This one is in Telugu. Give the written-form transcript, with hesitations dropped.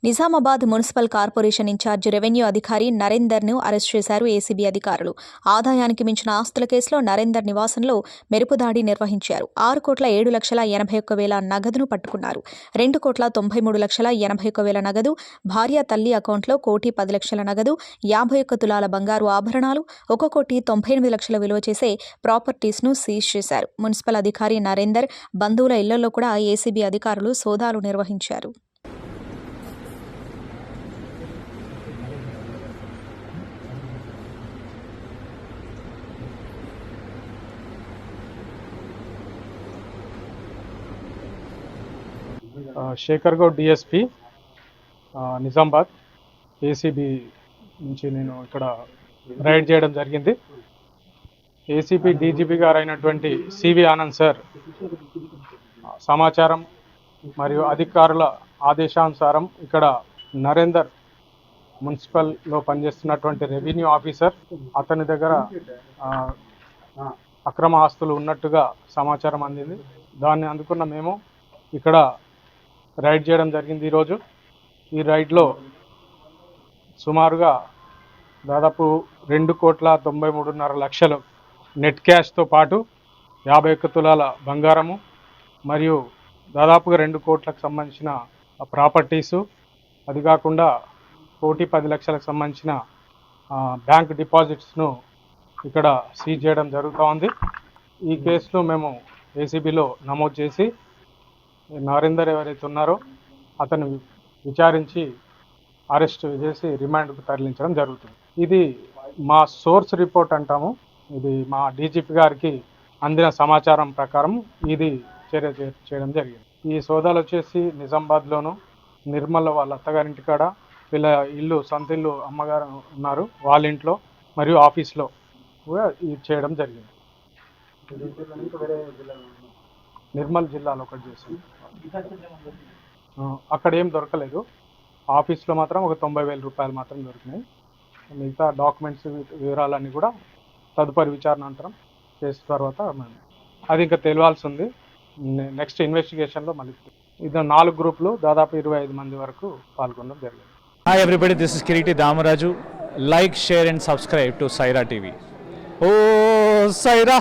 Nizamabad municipal corporation incharge revenue అధికారి నరేందర్ను అరెస్ట్ చేశారు ఏసీబీ అధికారులు. ఆదాయానికి మించిన ఆస్తుల కేసులో నరేందర్ నివాసంలో మెరుపు దాడి నిర్వహించారు. 6,7,81,000 నగదును పట్టుకున్నారు. 2,93,81,000 నగదు, భార్య తల్లి అకౌంట్లో 1,10,00,000 నగదు, 51 తులాల బంగారు ఆభరణాలు, 1,98,00,000 విలువ చేసే ప్రాపర్టీస్ను సీజ్ చేశారు. మున్సిపల్ అధికారి నరేందర్ బంధువుల ఇళ్లలో కూడా ఏసీబీ అధికారులు సోదాలు నిర్వహించారు. శేఖర్ గౌడ్ డిఎస్పి నిజామాబాద్ ఏసీబీ నుంచి నేను ఇక్కడ రైడ్ చేయడం జరిగింది. ఏసీబీ డీజీపీ గారు అయినటువంటి సివి ఆనంద్ సార్ సమాచారం మరియు అధికారుల ఆదేశానుసారం ఇక్కడ నరేందర్ మున్సిపల్లో పనిచేస్తున్నటువంటి రెవెన్యూ ఆఫీసర్, అతని దగ్గర అక్రమ ఆస్తులు ఉన్నట్టుగా సమాచారం అందింది. దాన్ని అందుకున్న మేము ఇక్కడ రైడ్ చేయడం జరిగింది. ఈరోజు ఈ రైడ్లో సుమారుగా దాదాపు 2,93,500,000 నెట్ క్యాష్తో పాటు 51 తులాల బంగారము మరియు దాదాపుగా 2 కోట్లకు సంబంధించిన ప్రాపర్టీసు, అది కాకుండా 1,10,00,000కు సంబంధించిన బ్యాంక్ డిపాజిట్స్ను ఇక్కడ సీజ్ చేయడం జరుగుతూ ఉంది. ఈ కేసులో మేము ఏసీబీలో నమోదు చేసి నరేందర్ ఎవరైతే ఉన్నారో అతను విచారించి అరెస్ట్ చేసి రిమాండ్కు తరలించడం జరుగుతుంది. ఇది మా సోర్స్ రిపోర్ట్ అంటాము. ఇది మా డీజీపీ గారికి అందిన సమాచారం ప్రకారం ఇది చర్య చేయడం జరిగింది. ఈ సోదాలు వచ్చేసి నిజామాబాద్లోను, నిర్మల్ వాళ్ళ అత్తగారింటి కాడ, వీళ్ళ ఇల్లు సొంత ఇల్లు అమ్మగారు ఉన్నారు వాళ్ళ ఇంట్లో, మరియు ఆఫీస్లో కూడా ఇది చేయడం జరిగింది. నిర్మల్ జిల్లాలో ఒకటి చేసింది. అక్కడ ఏం దొరకలేదు. ఆఫీస్లో మాత్రం ఒక 90,000 రూపాయలు మాత్రం దొరికినాయి. మిగతా డాక్యుమెంట్స్ వివరాలన్నీ కూడా తదుపరి విచారణ అంతరం చేసిన తర్వాత అది ఇంకా తెలియాల్సి ఉంది. నెక్స్ట్ ఇన్వెస్టిగేషన్లో మళ్ళీ ఇది 4 గ్రూపులు దాదాపు 25 మంది వరకు పాల్గొనడం జరిగింది. Hi everybody, this is Kiriti Damaraju. Like, share and subscribe to Saira TV. Oh, Saira!